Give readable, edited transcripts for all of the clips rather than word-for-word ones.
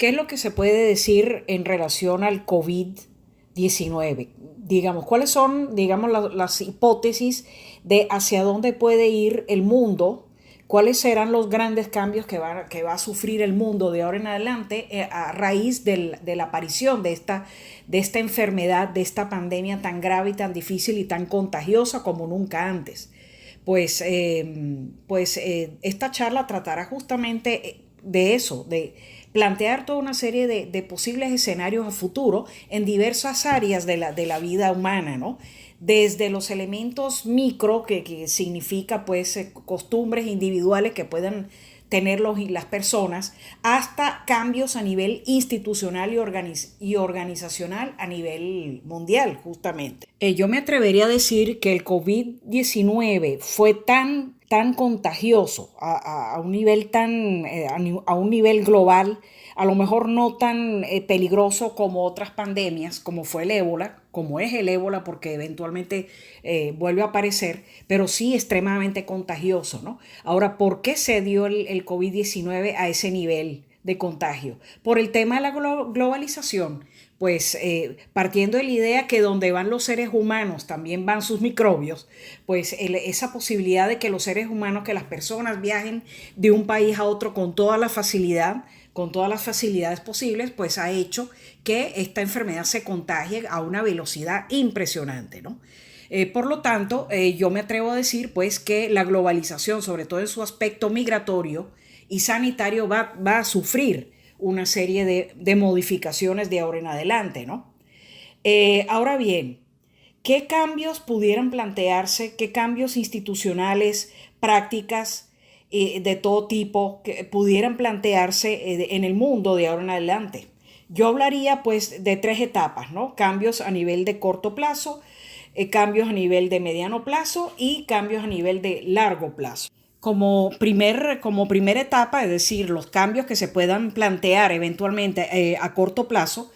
¿qué es lo que se puede decir en relación al COVID-19? Digamos, ¿cuáles son, digamos, las hipótesis de hacia dónde puede ir el mundo? ¿Cuáles serán los grandes cambios que va a sufrir el mundo de ahora en adelante a raíz de la aparición de esta enfermedad, de esta pandemia tan grave y tan difícil y tan contagiosa como nunca antes? Esta charla tratará justamente de eso, de plantear toda una serie de posibles escenarios a futuro en diversas áreas de la vida humana, ¿no? Desde los elementos micro, que significa pues costumbres individuales que puedan tener las personas, hasta cambios a nivel institucional y organizacional a nivel mundial, justamente. Yo me atrevería a decir que el COVID-19 fue tan contagioso a un nivel a un nivel global, a lo mejor no tan peligroso como otras pandemias, como fue el ébola, como es el ébola, porque eventualmente vuelve a aparecer, pero sí extremadamente contagioso, ¿no? Ahora, ¿por qué se dio el COVID-19 a ese nivel de contagio? Por el tema de la globalización. Pues partiendo de la idea que donde van los seres humanos también van sus microbios, pues esa posibilidad de que los seres humanos, que las personas viajen de un país a otro con todas las facilidades posibles, pues ha hecho que esta enfermedad se contagie a una velocidad impresionante, ¿no? Por lo tanto, yo me atrevo a decir pues que la globalización, sobre todo en su aspecto migratorio y sanitario, va a sufrir una serie de modificaciones de ahora en adelante, ¿no? Ahora bien, ¿qué cambios pudieran plantearse? ¿Qué cambios institucionales, prácticas de todo tipo que pudieran plantearse en el mundo de ahora en adelante? Yo hablaría pues de tres etapas, ¿no? Cambios a nivel de corto plazo, cambios a nivel de mediano plazo y cambios a nivel de largo plazo. Como primera etapa, es decir, los cambios que se puedan plantear eventualmente a corto plazo,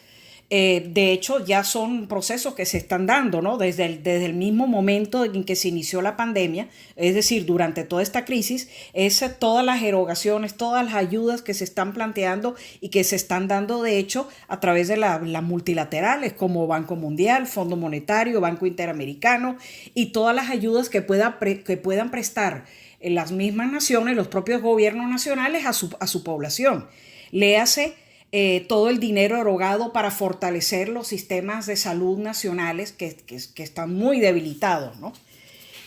de hecho ya son procesos que se están dando, ¿no? Desde el mismo momento en que se inició la pandemia, es decir, durante toda esta crisis, es todas las erogaciones, todas las ayudas que se están planteando y que se están dando, de hecho, a través de las multilaterales como Banco Mundial, Fondo Monetario, Banco Interamericano y todas las ayudas que puedan prestar las mismas naciones, los propios gobiernos nacionales a su población. Léase todo el dinero erogado para fortalecer los sistemas de salud nacionales que están muy debilitados, ¿no?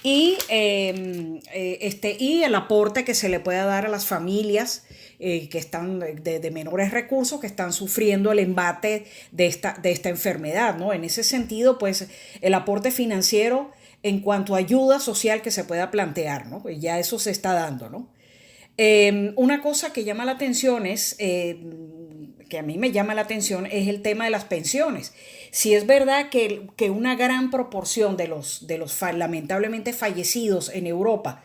Y el aporte que se le pueda dar a las familias que están de menores recursos, que están sufriendo el embate de esta enfermedad, ¿no? En ese sentido, pues el aporte financiero en cuanto a ayuda social que se pueda plantear, ¿no? Pues ya eso se está dando, ¿no? Una cosa que llama la atención que a mí me llama la atención, es el tema de las pensiones. Si es verdad que una gran proporción de los lamentablemente fallecidos en Europa,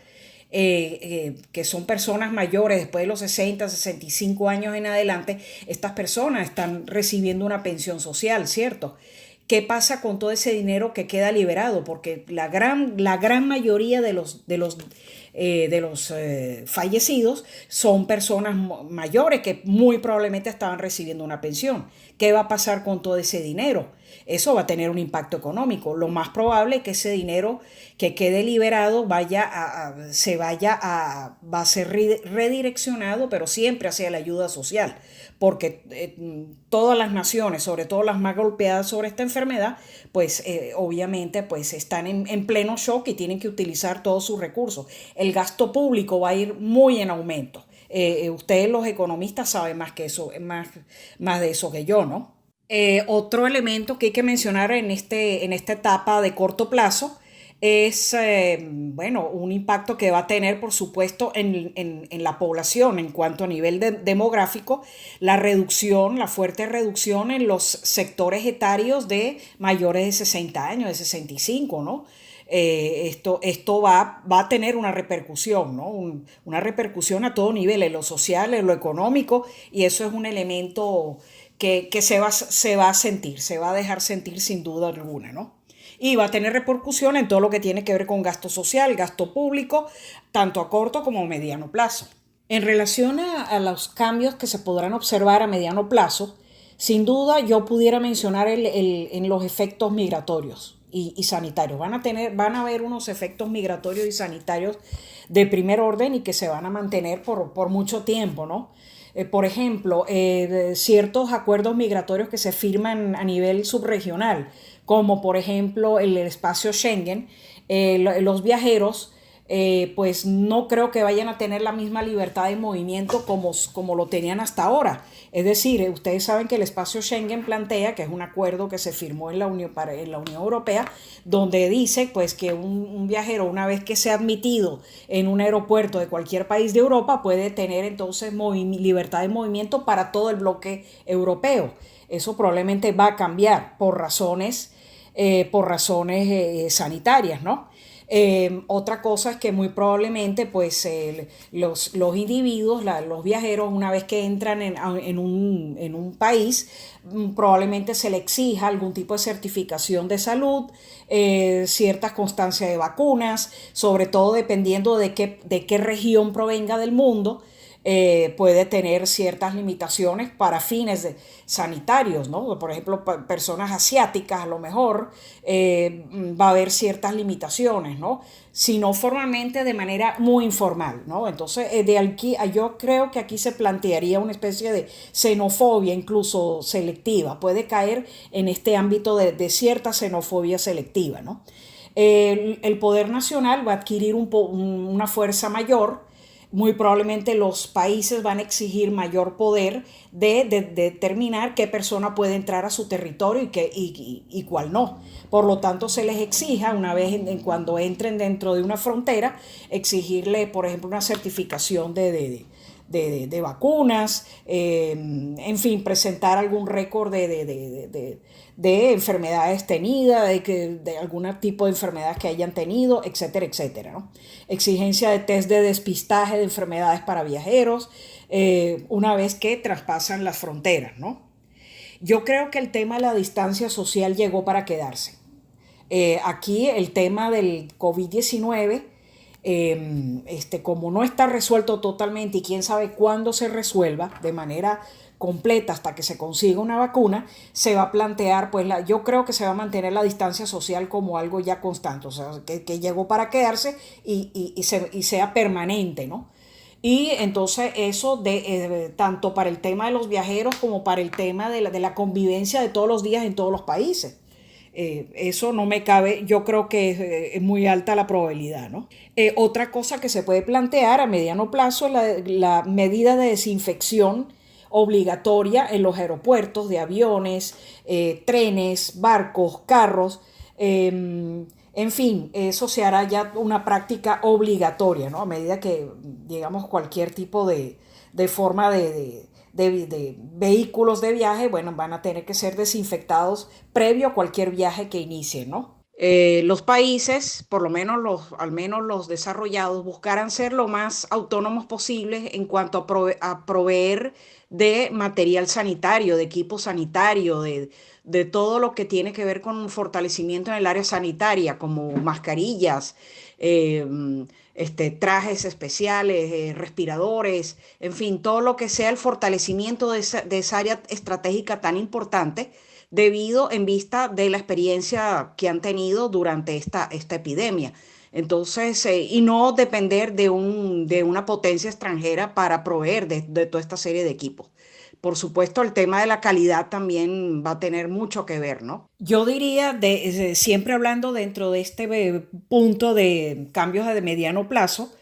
que son personas mayores después de los 65 años en adelante, estas personas están recibiendo una pensión social, ¿cierto? ¿Qué pasa con todo ese dinero que queda liberado? Porque la gran mayoría de los fallecidos son personas mayores que muy probablemente estaban recibiendo una pensión. ¿Qué va a pasar con todo ese dinero? Eso va a tener un impacto económico. Lo más probable es que ese dinero que quede liberado va a ser redireccionado, pero siempre hacia la ayuda social, porque todas las naciones, sobre todo las más golpeadas sobre esta enfermedad, pues obviamente pues están en pleno shock y tienen que utilizar todos sus recursos. El gasto público va a ir muy en aumento. Ustedes los economistas saben más que eso, más de eso que yo, ¿no? Otro elemento que hay que mencionar en esta etapa de corto plazo es, bueno, un impacto que va a tener, por supuesto, en la población en cuanto a nivel demográfico, la fuerte reducción en los sectores etarios de mayores de 60 años, de 65, ¿no? Esto va a tener una repercusión, ¿no? Una repercusión a todo nivel, en lo social, en lo económico, y eso es un elemento que se va a sentir, se va a dejar sentir sin duda alguna, ¿no? Y va a tener repercusión en todo lo que tiene que ver con gasto social, gasto público, tanto a corto como a mediano plazo. En relación a los cambios que se podrán observar a mediano plazo, sin duda yo pudiera mencionar en los efectos migratorios y sanitarios. Van a haber unos efectos migratorios y sanitarios de primer orden y que se van a mantener por mucho tiempo, ¿no? Por ejemplo, ciertos acuerdos migratorios que se firman a nivel subregional, como por ejemplo el espacio Schengen, los viajeros pues no creo que vayan a tener la misma libertad de movimiento como lo tenían hasta ahora. Es decir, ustedes saben que el espacio Schengen plantea, que es un acuerdo que se firmó en la Unión Europea, donde dice pues, que un viajero, una vez que sea admitido en un aeropuerto de cualquier país de Europa, puede tener entonces libertad de movimiento para todo el bloque europeo. Eso probablemente va a cambiar por razones sanitarias, ¿no? Otra cosa es que muy probablemente pues los individuos, los viajeros, una vez que entran en un país, probablemente se le exija algún tipo de certificación de salud, ciertas constancias de vacunas, sobre todo dependiendo de qué región provenga del mundo. Puede tener ciertas limitaciones para sanitarios, ¿no? Por ejemplo, personas asiáticas a lo mejor va a haber ciertas limitaciones, ¿no? Si no formalmente, de manera muy informal, ¿no? Entonces, de aquí, yo creo que aquí se plantearía una especie de xenofobia, incluso selectiva. Puede caer en este ámbito de cierta xenofobia selectiva, ¿no? El poder nacional va a adquirir una fuerza mayor. Muy probablemente los países van a exigir mayor poder de determinar qué persona puede entrar a su territorio y cuál no. Por lo tanto, se les exija, una vez cuando entren dentro de una frontera, exigirle, por ejemplo, una certificación de vacunas, en fin, presentar algún récord de enfermedades tenidas, de algún tipo de enfermedad que hayan tenido, etcétera, etcétera, ¿no? Exigencia de test de despistaje de enfermedades para viajeros, una vez que traspasan las fronteras, ¿no? Yo creo que el tema de la distancia social llegó para quedarse. Aquí el tema del COVID-19, como no está resuelto totalmente y quién sabe cuándo se resuelva de manera completa hasta que se consiga una vacuna, se va a plantear, pues yo creo que se va a mantener la distancia social como algo ya constante, o sea, que llegó para quedarse y sea permanente, ¿no? Y entonces eso tanto para el tema de los viajeros como para el tema de la convivencia de todos los días en todos los países. Eso no me cabe, yo creo que es muy alta la probabilidad, ¿no? Otra cosa que se puede plantear a mediano plazo es la medida de desinfección obligatoria en los aeropuertos de aviones, trenes, barcos, carros. En fin, eso se hará ya una práctica obligatoria, ¿no? A medida que, digamos, cualquier tipo de forma de vehículos de viaje, bueno, van a tener que ser desinfectados previo a cualquier viaje que inicie, ¿no? Los países, por lo menos al menos los desarrollados, buscarán ser lo más autónomos posibles en cuanto a proveer de material sanitario, de equipo sanitario, de todo lo que tiene que ver con un fortalecimiento en el área sanitaria, como mascarillas, eh, trajes especiales, respiradores, en fin, todo lo que sea el fortalecimiento de esa área estratégica tan importante debido en vista de la experiencia que han tenido durante esta epidemia. Entonces, y no depender de una potencia extranjera para proveer de toda esta serie de equipos. Por supuesto, el tema de la calidad también va a tener mucho que ver, ¿no? Yo diría, siempre hablando dentro de este punto de cambios de mediano plazo,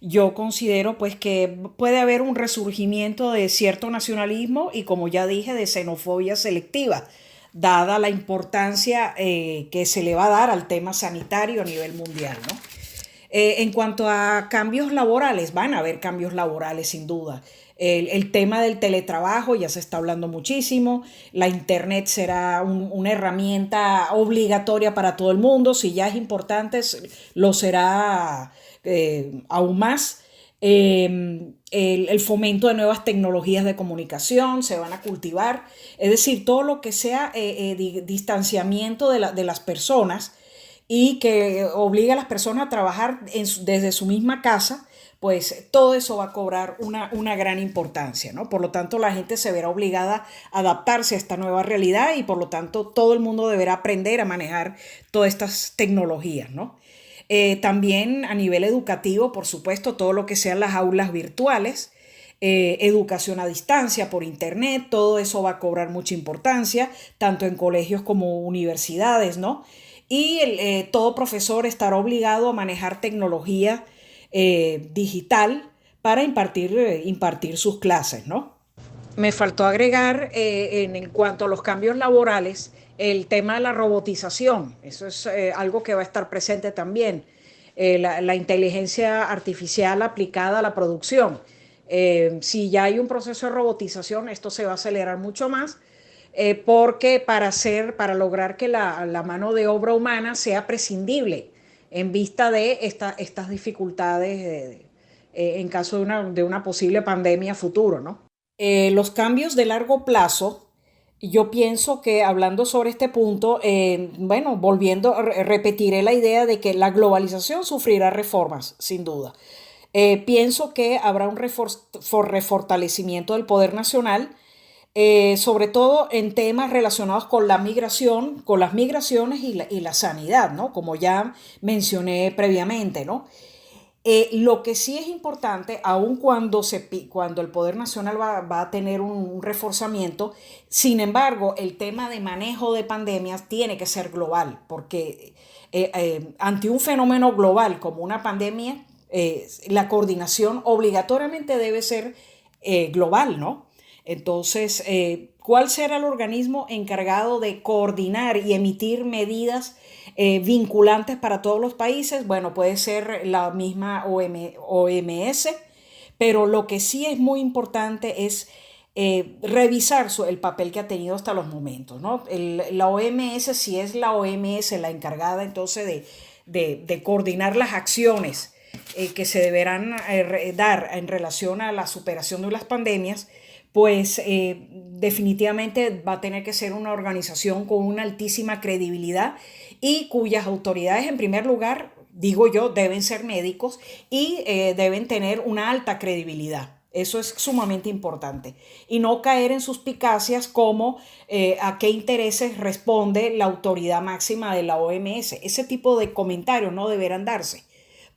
yo considero pues que puede haber un resurgimiento de cierto nacionalismo y, como ya dije, de xenofobia selectiva, dada la importancia que se le va a dar al tema sanitario a nivel mundial, ¿no? En cuanto a cambios laborales, van a haber cambios laborales sin duda. El tema del teletrabajo ya se está hablando muchísimo. La internet será una herramienta obligatoria para todo el mundo. Si ya es importante, lo será aún más. El fomento de nuevas tecnologías de comunicación se van a cultivar. Es decir, todo lo que sea distanciamiento de las personas y que obliga a las personas a trabajar desde su misma casa, pues todo eso va a cobrar una gran importancia, ¿no? Por lo tanto, la gente se verá obligada a adaptarse a esta nueva realidad y por lo tanto todo el mundo deberá aprender a manejar todas estas tecnologías, ¿no? También a nivel educativo, por supuesto, todo lo que sean las aulas virtuales, educación a distancia por internet, todo eso va a cobrar mucha importancia, tanto en colegios como universidades, ¿no? Y todo profesor estará obligado a manejar tecnología digital para impartir sus clases, ¿no? Me faltó agregar en cuanto a los cambios laborales el tema de la robotización. Eso es algo que va a estar presente también. La inteligencia artificial aplicada a la producción. Si ya hay un proceso de robotización, esto se va a acelerar mucho más porque para lograr que la mano de obra humana sea prescindible en vista de estas dificultades en caso de una posible pandemia futuro, ¿no? Los cambios de largo plazo, yo pienso que hablando sobre este punto, bueno, volviendo, repetiré la idea de que la globalización sufrirá reformas, sin duda. Pienso que habrá un refortalecimiento del poder nacional, sobre todo en temas relacionados con la migración, con las migraciones y la sanidad, ¿no? Como ya mencioné previamente, ¿no? Lo que sí es importante, aun cuando el Poder Nacional va a tener un reforzamiento, sin embargo, el tema de manejo de pandemias tiene que ser global, porque ante un fenómeno global como una pandemia, la coordinación obligatoriamente debe ser global, ¿no? Entonces, ¿cuál será el organismo encargado de coordinar y emitir medidas vinculantes para todos los países? Bueno, puede ser la misma OMS, pero lo que sí es muy importante es revisar el papel que ha tenido hasta los momentos, ¿no? La OMS, si es la OMS la encargada entonces de coordinar las acciones que se deberán dar en relación a la superación de las pandemias, pues definitivamente va a tener que ser una organización con una altísima credibilidad y cuyas autoridades, en primer lugar, digo yo, deben ser médicos y deben tener una alta credibilidad. Eso es sumamente importante. Y no caer en suspicacias como a qué intereses responde la autoridad máxima de la OMS. Ese tipo de comentarios no deberán darse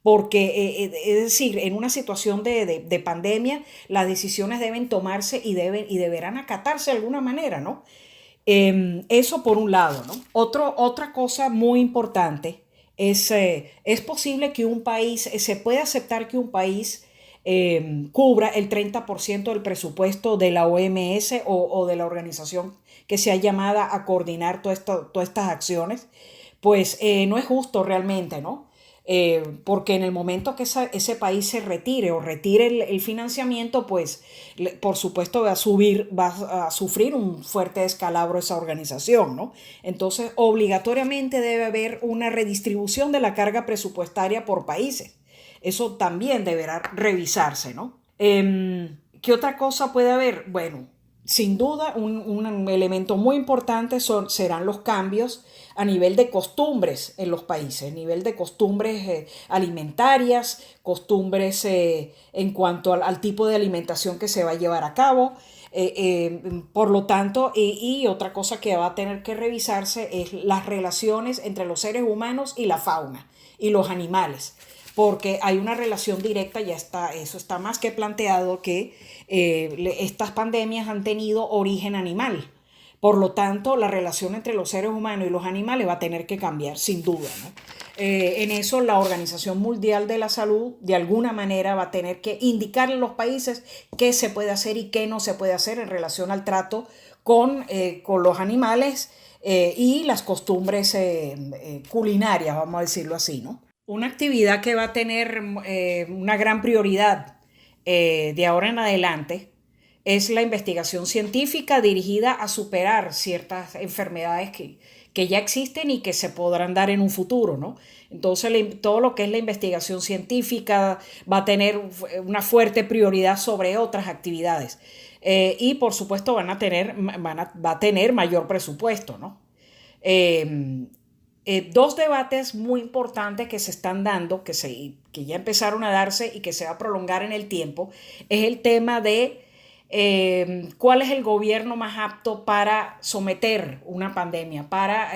porque, es decir, en una situación de pandemia, las decisiones deben tomarse y deberán acatarse de alguna manera, ¿no? Eso por un lado, ¿no? Otra cosa muy importante es posible que un país, se puede aceptar que un país cubra el 30% del presupuesto de la OMS o de la organización que sea llamada a coordinar todas estas acciones, pues no es justo realmente, ¿no? Porque en el momento que ese país se retire o retire el financiamiento, pues por supuesto va a sufrir un fuerte descalabro esa organización, ¿no? Entonces, obligatoriamente debe haber una redistribución de la carga presupuestaria por países. Eso también deberá revisarse, ¿no? ¿Qué otra cosa puede haber? Bueno, sin duda, un elemento muy importante serán los cambios a nivel de costumbres en los países, nivel de costumbres alimentarias, costumbres en cuanto al tipo de alimentación que se va a llevar a cabo. Por lo tanto, y otra cosa que va a tener que revisarse es las relaciones entre los seres humanos y la fauna y los animales, porque hay una relación directa, eso está más que planteado, que estas pandemias han tenido origen animal. Por lo tanto, la relación entre los seres humanos y los animales va a tener que cambiar, sin duda, ¿no? En eso la Organización Mundial de la Salud de alguna manera va a tener que indicarle a los países qué se puede hacer y qué no se puede hacer en relación al trato con los animales y las costumbres culinarias, vamos a decirlo así, ¿no? Una actividad que va a tener una gran prioridad de ahora en adelante es la investigación científica dirigida a superar ciertas enfermedades que ya existen y que se podrán dar en un futuro, ¿no? Entonces, todo lo que es la investigación científica va a tener una fuerte prioridad sobre otras actividades. Y, por supuesto, va a tener mayor presupuesto, ¿no? Eh, dos debates muy importantes que se están dando, que ya empezaron a darse y que se va a prolongar en el tiempo, es el tema de cuál es el gobierno más apto para someter una pandemia, para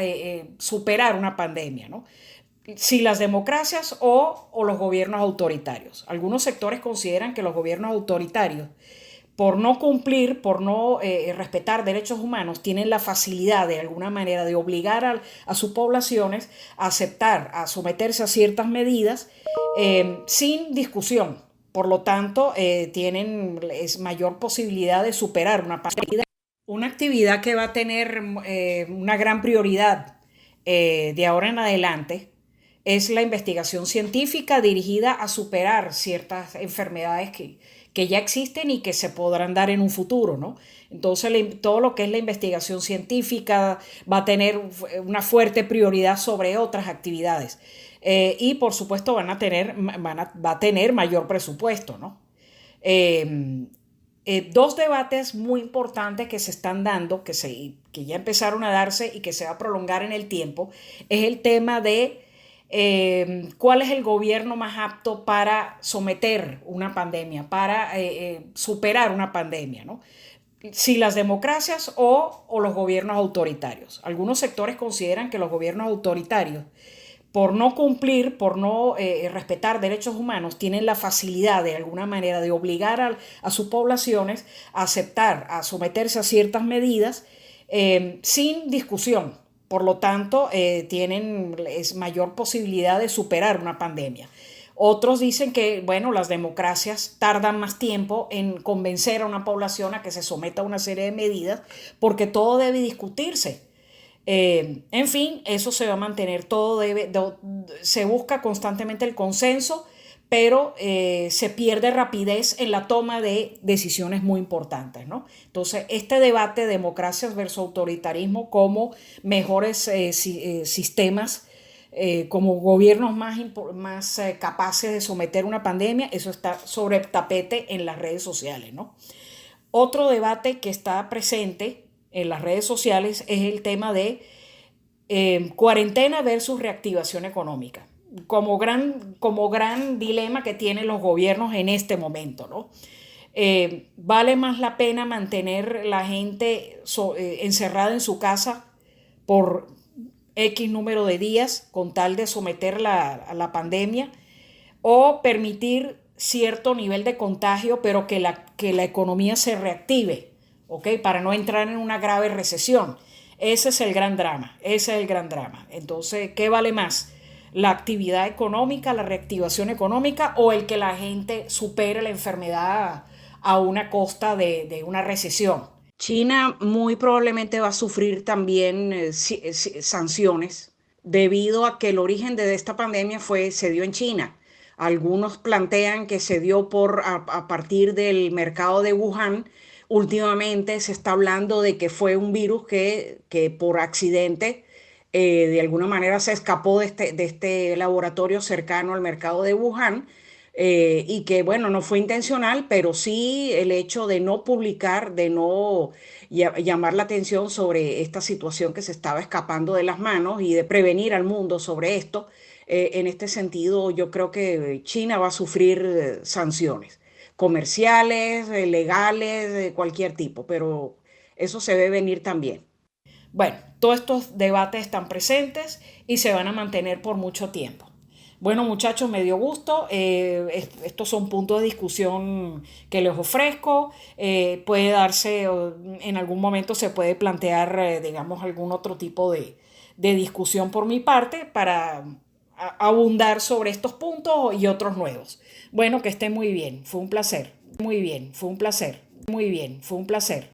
superar una pandemia, ¿no? Si las democracias o los gobiernos autoritarios. Algunos sectores consideran que los gobiernos autoritarios, por no cumplir, por no respetar derechos humanos, tienen la facilidad de alguna manera de obligar a sus poblaciones a aceptar, a someterse a ciertas medidas sin discusión. Por lo tanto, tienen mayor posibilidad de superar una pandemia. Una actividad que va a tener una gran prioridad de ahora en adelante es la investigación científica dirigida a superar ciertas enfermedades que ya existen y que se podrán dar en un futuro, ¿no? Entonces, todo lo que es la investigación científica va a tener una fuerte prioridad sobre otras actividades. Y por supuesto va a tener mayor presupuesto, ¿no? Eh, dos debates muy importantes que se están dando, que ya empezaron a darse y que se va a prolongar en el tiempo, es el tema de cuál es el gobierno más apto para someter una pandemia, para superar una pandemia, ¿no? Si las democracias o los gobiernos autoritarios. Algunos sectores consideran que los gobiernos autoritarios, por no cumplir, por no respetar derechos humanos, tienen la facilidad de alguna manera de obligar a sus poblaciones a aceptar, a someterse a ciertas medidas sin discusión. Por lo tanto, tienen mayor posibilidad de superar una pandemia. Otros dicen que, bueno, las democracias tardan más tiempo en convencer a una población a que se someta a una serie de medidas porque todo debe discutirse. En fin, eso se va a mantener, se busca constantemente el consenso, pero se pierde rapidez en la toma de decisiones muy importantes, ¿no? Entonces, este debate, democracias versus autoritarismo, como mejores sistemas, como gobiernos más capaces de someter una pandemia, eso está sobre el tapete en las redes sociales, ¿no? Otro debate que está presente en las redes sociales es el tema de cuarentena versus reactivación económica, como gran dilema que tienen los gobiernos en este momento, ¿no? Vale más la pena mantener la gente encerrada en su casa por X número de días con tal de someterla a la pandemia o permitir cierto nivel de contagio, pero que la economía se reactive, ¿ok? Para no entrar en una grave recesión. Ese es el gran drama, ese es el gran drama. Entonces, ¿qué vale más? ¿La actividad económica, la reactivación económica o el que la gente supere la enfermedad a una costa de una recesión? China muy probablemente va a sufrir también sanciones debido a que el origen de esta pandemia se dio en China. Algunos plantean que se dio a partir del mercado de Wuhan. Últimamente se está hablando de que fue un virus que por accidente de alguna manera se escapó de este laboratorio cercano al mercado de Wuhan y que, bueno, no fue intencional, pero sí el hecho de no publicar, de no llamar la atención sobre esta situación que se estaba escapando de las manos y de prevenir al mundo sobre esto. En este sentido, yo creo que China va a sufrir sanciones comerciales, legales, de cualquier tipo, pero eso se ve venir también. Bueno, todos estos debates están presentes y se van a mantener por mucho tiempo. Bueno, muchachos, me dio gusto. Estos son puntos de discusión que les ofrezco. Puede darse, en algún momento se puede plantear, digamos, algún otro tipo de discusión por mi parte para abundar sobre estos puntos y otros nuevos. Bueno, que estén muy bien. Fue un placer. Muy bien. Fue un placer. Muy bien. Fue un placer.